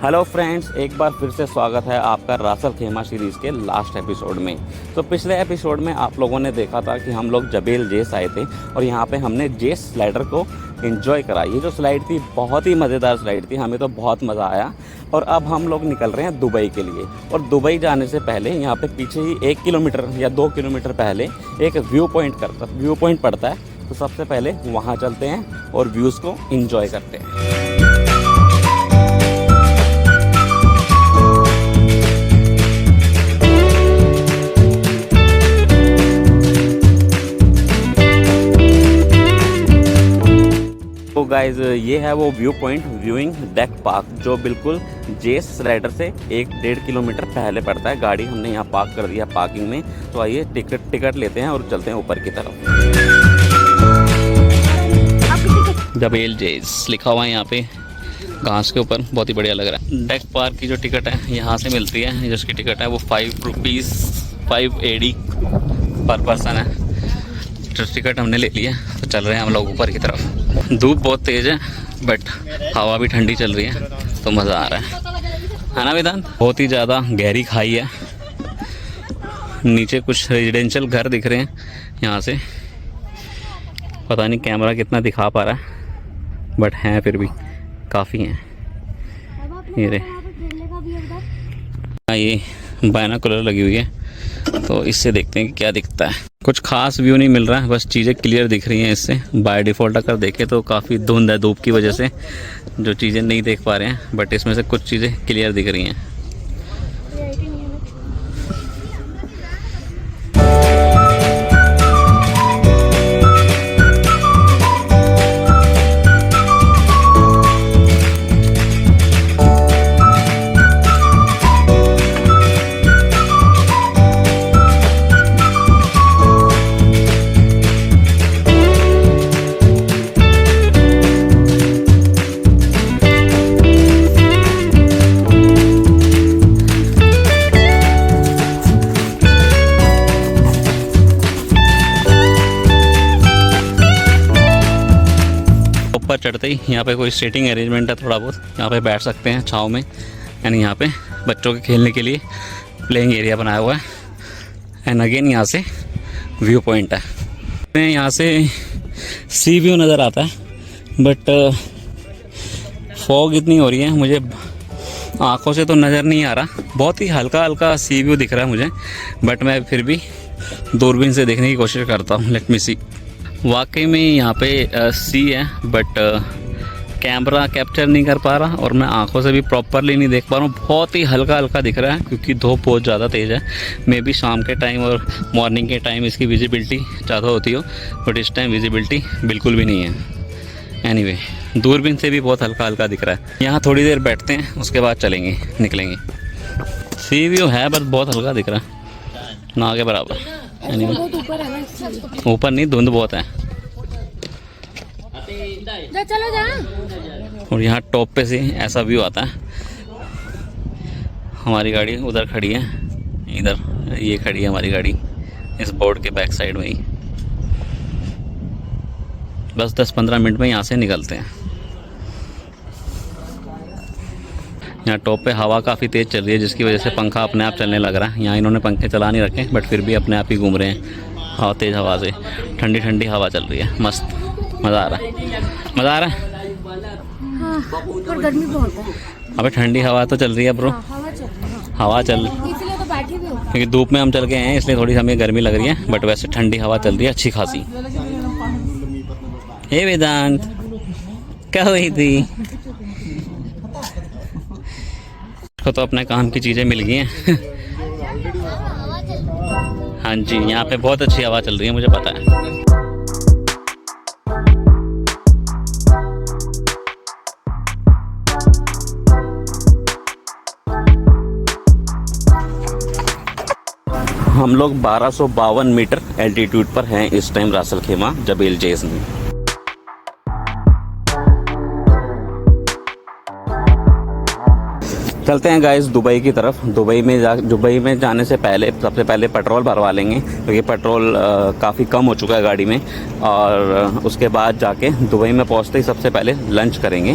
Hello friends, एक बार फिर से स्वागत है आपका रासल खेमा सीरीज़ के लास्ट एपिसोड में। तो पिछले एपिसोड में आप लोगों ने देखा था कि हम लोग जबेल जेस आए थे और यहाँ पे हमने जेस स्लाइडर को एंजॉय करा। ये जो स्लाइड थी बहुत ही मज़ेदार स्लाइड थी, हमें तो बहुत मज़ा आया। और अब हम लोग निकल रहे हैं दुबई के लिए। और दुबई जाने से पहले यहाँ पे पीछे ही 1 किलोमीटर या 2 किलोमीटर पहले एक व्यू पॉइंट पड़ता है। तो सबसे पहले वहाँ चलते हैं और व्यूज़ को एंजॉय करते हैं। तो गाइज ये है वो view point viewing deck park, जो बिल्कुल जेस स्लाइडर से 1-1.5 किलोमीटर पहले पड़ता है। गाड़ी हमने यहाँ पार्क कर दिया पार्किंग में। तो आइए टिकट लेते हैं और चलते हैं ऊपर की तरफ। जबेल जेस लिखा हुआ है यहाँ पे घास के ऊपर, बहुत ही बढ़िया लग रहा है। डेक पार्क की जो टिकट है यहाँ से मिलती है, जिसकी टिकट है वो 5 रुपीज़ 5 AD पर पर्सन है। तो टिकट हमने ले लिया, तो चल रहे हैं हम लोग ऊपर की तरफ। धूप बहुत तेज़ है बट हवा भी ठंडी चल रही है, तो मज़ा आ रहा है ना वेदांत। बहुत ही ज़्यादा गहरी खाई है, नीचे कुछ रेजिडेंशियल घर दिख रहे हैं यहाँ से। पता नहीं कैमरा कितना दिखा पा रहा है, बट हैं फिर भी काफ़ी हैं। ये बाइनोकुलर लगी हुई है, तो इससे देखते हैं कि क्या दिखता है। कुछ खास व्यू नहीं मिल रहा है, बस चीज़ें क्लियर दिख रही हैं इससे। बाय डिफ़ॉल्ट अगर देखें तो काफ़ी धुंध है धूप की वजह से, जो चीज़ें नहीं देख पा रहे हैं, बट इसमें से कुछ चीज़ें क्लियर दिख रही हैं। ऊपर चढ़ते ही यहाँ पे कोई सीटिंग अरेंजमेंट है, थोड़ा बहुत यहाँ पे बैठ सकते हैं छाँव में। यानी यहाँ पे बच्चों के खेलने के लिए प्लेइंग एरिया बनाया हुआ है। एंड अगेन यहाँ से व्यू पॉइंट है। यहाँ से सी व्यू नज़र आता है, बट फॉग इतनी हो रही है, मुझे आँखों से तो नज़र नहीं आ रहा। बहुत ही हल्का हल्का सी व्यू दिख रहा है मुझे, बट मैं फिर भी दूरबीन से देखने की कोशिश करता हूँ। लेट मी सी। वाकई में यहाँ पे सी है, बट कैमरा कैप्चर नहीं कर पा रहा और मैं आंखों से भी प्रॉपरली नहीं देख पा रहा हूँ। बहुत ही हल्का हल्का दिख रहा है क्योंकि धूप बहुत ज़्यादा तेज़ है। मे बी शाम के टाइम और मॉर्निंग के टाइम इसकी विजिबिलिटी ज़्यादा होती हो, बट इस टाइम विजिबिलिटी बिल्कुल भी नहीं है। एनीवे, दूरबीन से भी बहुत हल्का हल्का दिख रहा है। यहाँ थोड़ी देर बैठते हैं, उसके बाद निकलेंगे। सी व्यू है बस बहुत हल्का दिख रहा है, ना के बराबर। ऊपर नहीं, धुंध बहुत है। चलो जा। और यहाँ टॉप पे से ऐसा व्यू आता है। हमारी गाड़ी उधर खड़ी है, इधर ये खड़ी है हमारी गाड़ी, इस बोर्ड के बैक साइड में ही। बस 10-15 मिनट में यहाँ से निकलते हैं। यहाँ टॉप पे हवा काफ़ी तेज़ चल रही है, जिसकी वजह से पंखा अपने आप चलने लग रहा है। यहाँ इन्होंने पंखे चला नहीं रखे, बट फिर भी अपने आप ही घूम रहे हैं। हवा तेज़ हवा से ठंडी ठंडी हवा चल रही है, मस्त मज़ा आ रहा है। मज़ा आ रहा है। हाँ, पर गर्मी बहुत है। अबे ठंडी हवा तो चल रही है ब्रो। हवा चल, इसलिए तो बैठी भी हूँ। क्योंकि धूप में हम चल के आए हैं, इसलिए थोड़ी हमें गर्मी लग रही है, बट वैसे ठंडी हवा चल रही है अच्छी खासी। हे वेदांत, क्या हुई थी? को तो अपने काम की चीज़ें मिल गई हैं। हाँ जी, यहाँ पे बहुत अच्छी हवा चल रही है, मुझे पता है। हम लोग 1252 मीटर एल्टीट्यूड पर हैं इस टाइम रासल खेमा जबेल जेस में। चलते हैं गाइस दुबई की तरफ। दुबई में जाने से पहले सबसे पहले पेट्रोल भरवा लेंगे, क्योंकि पेट्रोल काफ़ी कम हो चुका है गाड़ी में। और उसके बाद जाके दुबई में पहुंचते ही सबसे पहले लंच करेंगे।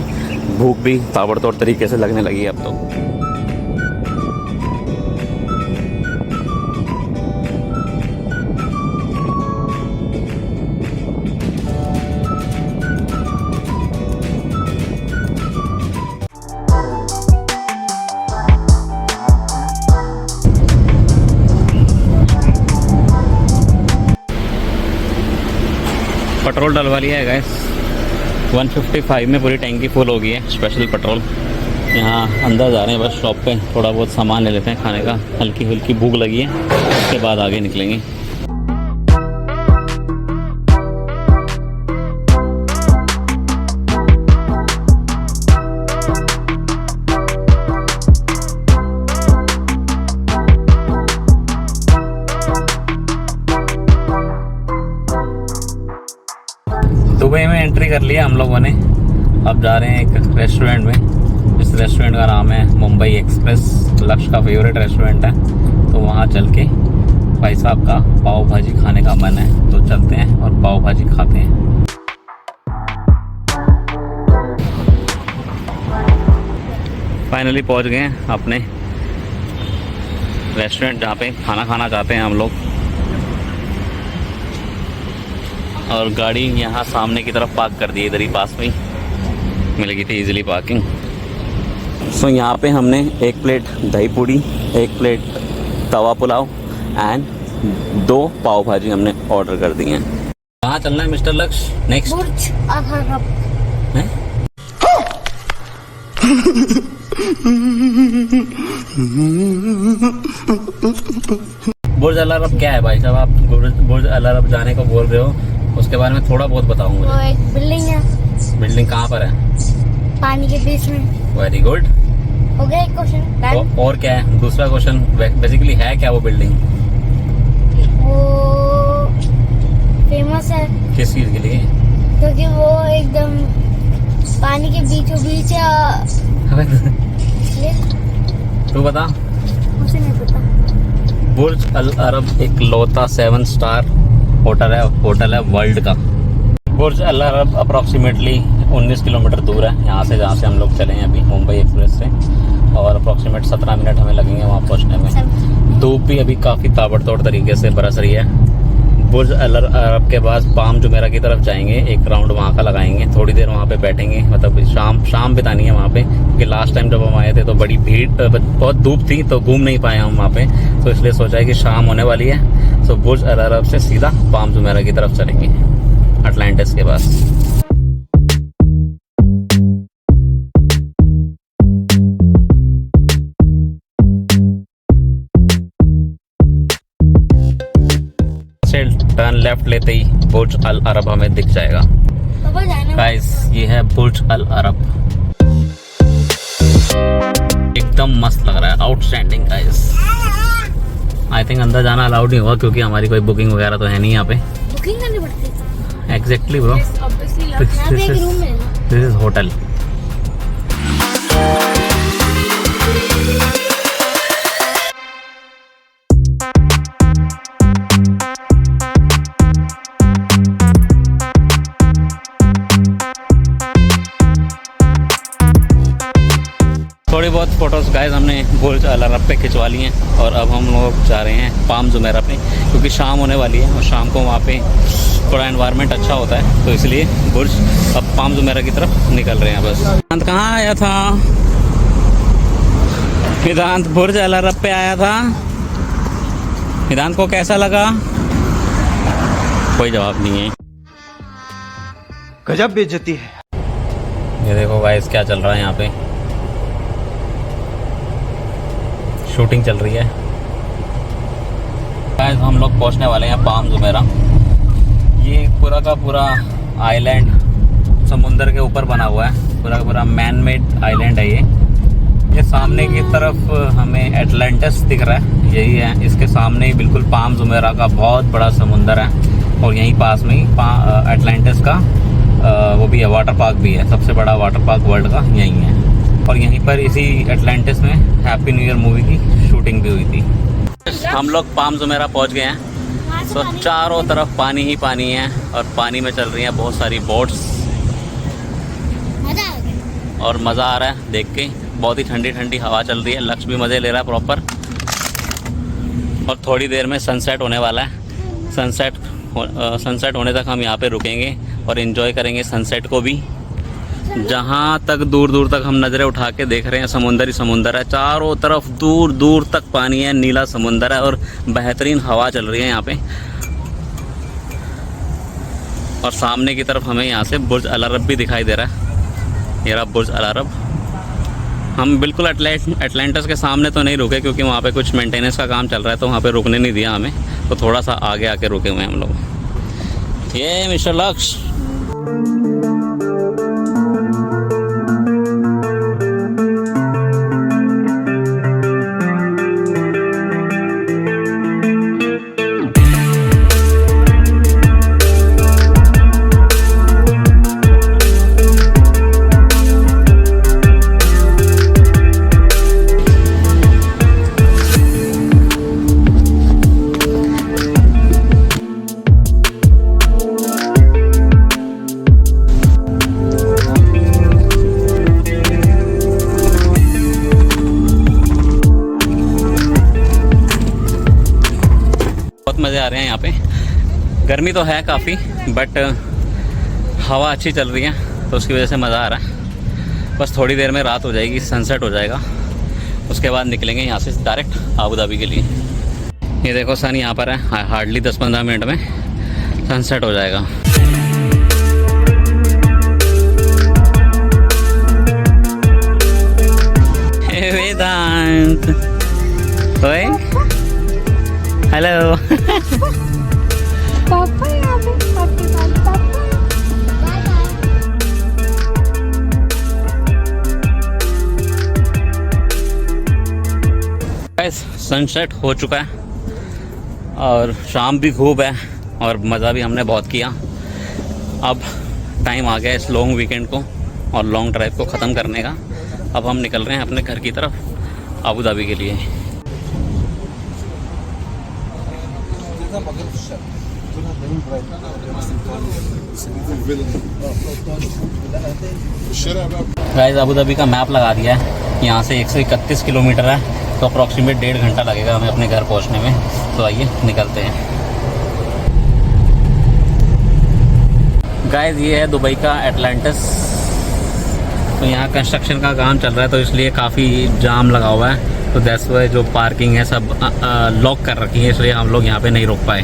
भूख भी ताबड़तोड़ तरीके से लगने लगी है अब तो। पेट्रोल डलवा लिया है गाइस, 155 में पूरी टैंकी फुल हो गई है स्पेशल पेट्रोल। यहाँ अंदर जा रहे हैं बस शॉप पे, थोड़ा बहुत सामान ले लेते हैं खाने का, हल्की हल्की भूख लगी है, उसके बाद आगे निकलेंगे। दुबई में एंट्री कर लिया हम लोगों ने, अब जा रहे हैं एक रेस्टोरेंट में। इस रेस्टोरेंट का नाम है मुंबई एक्सप्रेस, लक्ष्य का फेवरेट रेस्टोरेंट है। तो वहाँ चल के भाई साहब का पाव भाजी खाने का मन है, तो चलते हैं और पाव भाजी खाते हैं। फाइनली पहुँच गए हैं अपने रेस्टोरेंट जहाँ पे खाना खाना चाहते हैं हम लोग। और गाड़ी यहाँ सामने की तरफ पार्क कर दी, इधर ही पास में ही मिलेगी थी इजीली पार्किंग। सो यहाँ पे हमने एक प्लेट दही पूड़ी, एक प्लेट तवा पुलाव एंड 2 पाव भाजी हमने ऑर्डर कर दी हैं। कहाँ चलना है मिस्टर लक्ष्य? नेक्स्ट बुर्ज अल अरब। बुर्ज अल अरब क्या है भाई साहब? आप बुर्ज अल अरब जाने को बोल रहे हो, उसके बारे में थोड़ा बहुत बताऊँ वो मुझे। एक बिल्डिंग है। बिल्डिंग कहाँ पर है? पानी के बीच में। Very good. हो गया एक क्वेश्चन। और क्या है दूसरा क्वेश्चन? बेसिकली है क्या वो बिल्डिंग? वो फेमस है किस चीज़ के लिए? क्योंकि वो एकदम पानी के बीचों बीच है। इसलिए तू बता। मुझे नहीं पता। बुर्ज अल अरब एक लौता 7 स्टार होटल है वर्ल्ड का। बुर्ज अल अरब अप्रॉक्सीमेटली 19 किलोमीटर दूर है यहाँ से, जहाँ से हम लोग चले हैं अभी मुंबई एक्सप्रेस से, और अप्रॉक्सीमेट 17 मिनट हमें लगेंगे वहाँ पहुँचने में। धूप भी अभी काफ़ी ताबड़तोड़ तरीके से बरस रही है। बुर्ज अल अरब के बाद पाम जुमेरा की तरफ जाएंगे, एक राउंड वहाँ का लगाएंगे, थोड़ी देर वहाँ पे बैठेंगे, मतलब शाम बितानी है वहाँ पे, क्योंकि लास्ट टाइम जब हम आए थे तो बड़ी भीड़, बहुत धूप थी तो घूम नहीं पाए हम वहाँ पे, तो इसलिए सोचा है कि शाम होने वाली है तो बुर्ज अल अरब से सीधा पाम जुमेरा की तरफ चलेंगे अटलांटिस के पास। टर्न लेफ्ट लेते ही बुर्ज अल अरब हमें दिख जाएगा। गाइस ये है बुर्ज अल अरब, एकदम मस्त लग रहा है, आउटस्टैंडिंग गाइस। आई थिंक अंदर जाना अलाउड नहीं हुआ क्योंकि हमारी कोई बुकिंग वगैरह तो है नहीं यहाँ पे। बुकिंग करनी पड़ती है। Exactly bro, this is hotel. थोड़ी बहुत फोटोज गाइस हमने बुर्ज अल अरब पे खिंचवा ली हैं और अब हम लोग जा रहे हैं पाम जुमेरा पे, क्योंकि शाम होने वाली है और शाम को वहाँ पे थोड़ा एनवायरनमेंट अच्छा होता है, तो इसलिए बुर्ज अब पाम जुमेरा की तरफ निकल रहे हैं बस। वेदांत कहाँ आया था? वेदांत बुर्ज अल अरब पे आया था। वेदांत को कैसा लगा? कोई जवाब नहीं है। गजब बेइज्जती है। ये देखो गाइस क्या चल रहा है यहाँ पे, शूटिंग चल रही है। गाइस हम लोग पहुंचने वाले हैं पाम जुमेरा। ये पूरा का पूरा आइलैंड समुंदर के ऊपर बना हुआ है, पूरा का पूरा मैन मेड आइलैंड है ये सामने की तरफ हमें एटलांटिस दिख रहा है, यही है। इसके सामने ही बिल्कुल पाम जुमेरा का बहुत बड़ा समुंदर है और यहीं पास में ही एटलांटिस का वो भी है, वाटर पार्क भी है, सबसे बड़ा वाटर पार्क वर्ल्ड का यहीं है। और यहीं पर इसी एटलांटिस में हैप्पी न्यू ईयर मूवी की शूटिंग भी हुई थी। हम लोग पाम जुमेरा पहुंच गए हैं। तो चारों तरफ पानी ही पानी है और पानी में चल रही हैं बहुत सारी बोट्स और मज़ा आ रहा है देख के। बहुत ही ठंडी ठंडी हवा चल रही है, लक्ष्य भी मज़े ले रहा है प्रॉपर। और थोड़ी देर में सनसेट होने वाला है। सनसेट होने तक हम यहाँ पे रुकेंगे और इन्जॉय करेंगे सनसेट को भी। जहाँ तक दूर दूर तक हम नज़रें उठा के देख रहे हैं समुंदर ही समुंदर है, चारों तरफ दूर दूर तक पानी है, नीला समुंदर है और बेहतरीन हवा चल रही है यहाँ पे। और सामने की तरफ हमें यहाँ से बुर्ज अल अरब भी दिखाई दे रहा है। ये रहा बुर्ज अल अरब। हम बिल्कुल एटलांटिस के सामने तो नहीं रुके क्योंकि वहाँ पे कुछ मेंटेनेंस का काम चल रहा है, तो वहाँ पे रुकने नहीं दिया हमें, तो थोड़ा सा आगे आके रुके हुए हैं हम लोग। ये मिस्टर लक्ष्य, मज़े आ रहे हैं यहाँ पे। गर्मी तो है काफ़ी बट हवा अच्छी चल रही है, तो उसकी वजह से मज़ा आ रहा है। बस थोड़ी देर में रात हो जाएगी, सनसेट हो जाएगा, उसके बाद निकलेंगे यहाँ से डायरेक्ट आबू धाबी के लिए। ये देखो सन यहाँ पर है, हार्डली 10-15 मिनट में सनसेट हो जाएगा। वेदांत, ओए हेलो। पापा यहाँ पे आपके पास पापा। गाइस सनसेट हो चुका है और शाम भी खूब है और मज़ा भी हमने बहुत किया। अब टाइम आ गया इस लॉन्ग वीकेंड को और लॉन्ग ड्राइव को ख़त्म करने का। अब हम निकल रहे हैं अपने घर की तरफ आबू धाबी के लिए। गाइस आबू धाबी का मैप लगा दिया है, यहाँ से 131 किलोमीटर है, तो अप्रॉक्सीमेट 1.5 घंटा लगेगा हमें अपने घर पहुँचने में। तो आइए निकलते हैं। गाइस ये है दुबई का एटलांटिस। तो यहाँ कंस्ट्रक्शन का काम चल रहा है, तो इसलिए काफ़ी जाम लगा हुआ है। तो दैट्स व्हाई जो पार्किंग है सब लॉक कर रखी है, इसलिए हम लोग यहाँ पे नहीं रुक पाए।